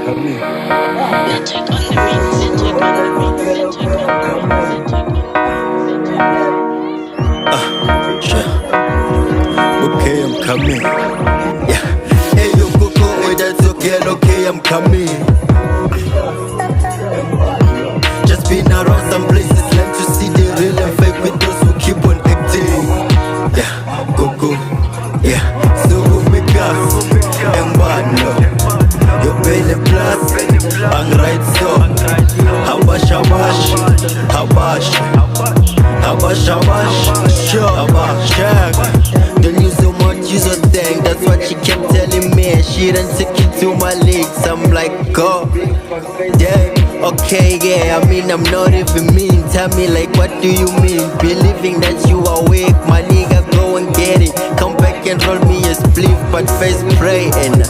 Okay, I'm coming. Yeah. Hey, you go, that's okay, okay, I'm coming. Just been around some places, learn to see the real and fake with those who keep on acting. Yeah, go, yeah. So who make us? And one, no. You pay the plus, I'm right so. Habash, sure, habash. Don't use so much, use a thing. That's what she kept telling me. She done took it to my legs. I'm like, go, yeah. Okay, yeah, I mean I'm not even mean. Tell me like what do you mean? Believing that you are weak, my nigga, go and get it. Come back and roll me a spliff, but face pray and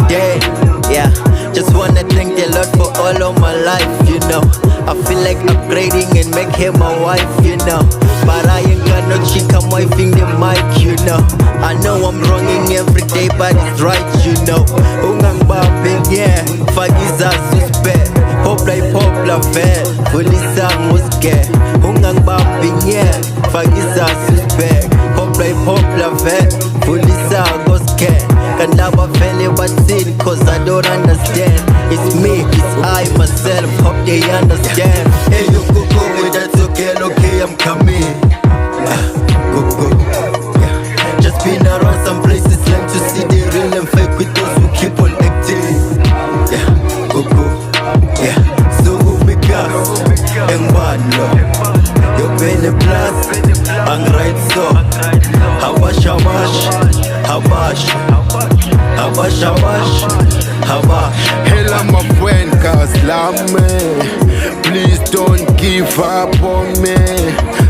dead. Yeah, just wanna thank the Lord for all of my life, you know. I feel like upgrading and make her my wife, you know. But I ain't got no chick, I'm wifing the mic, you know. I know I'm wronging every day, but it's right, you know. Ungang bapping, yeah, fagiza suspect. Popla fair, police was scared. Ungang bapping, yeah, fagiza suspect. Popla fair, police was scared. Can never fail but sin, cause I don't understand. It's me, it's I, myself, hope they understand. Hey, you go, that's okay, I'm coming. Go, yeah. Just been around some places, learn to see the real and fake with those who keep on acting. Yeah, go, yeah. So who make us? And one, no. You pay the plus, I'm right so. Habash. Hella my friend, cause love me. Please don't give up on me.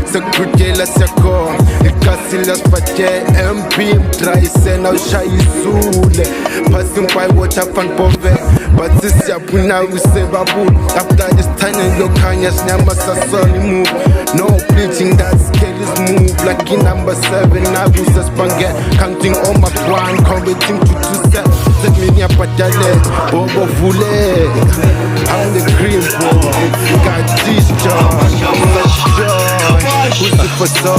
Sekutela siyakho ikasi lasiphathe MP mdrayise nawushayisule passing by water fan pove but sisiyaphuna usebabule after this time lokhanya sinyama sasoni move no bleaching that scale is move like in number 7 nabusa spanget counting on my grind converting to 2 set set me nyapatale bobo vule I'm the cream boy got this job who's it for so?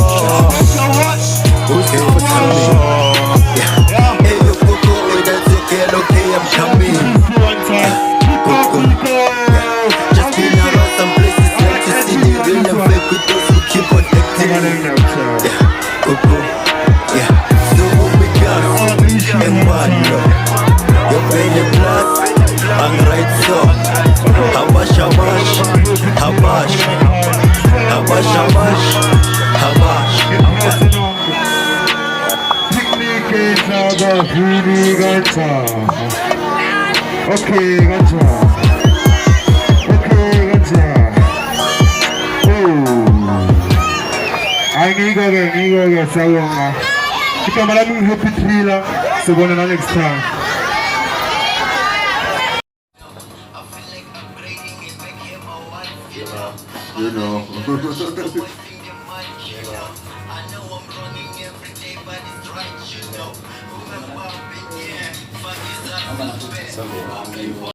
Who's it for so? Yeah. Hey, you go, that's okay, I'm coming. Go. Yeah. Just been around some places, like to see the real and fake with those who keep on acting. Yeah, go. Yeah. So who we got? And one, no. You pay the plus, I'm right so. Habash. Okay, gotcha. I need to get Sayonga. You come along with Happytreller, so go on the next time. You know. I know I'm running every day, but it's right, you know.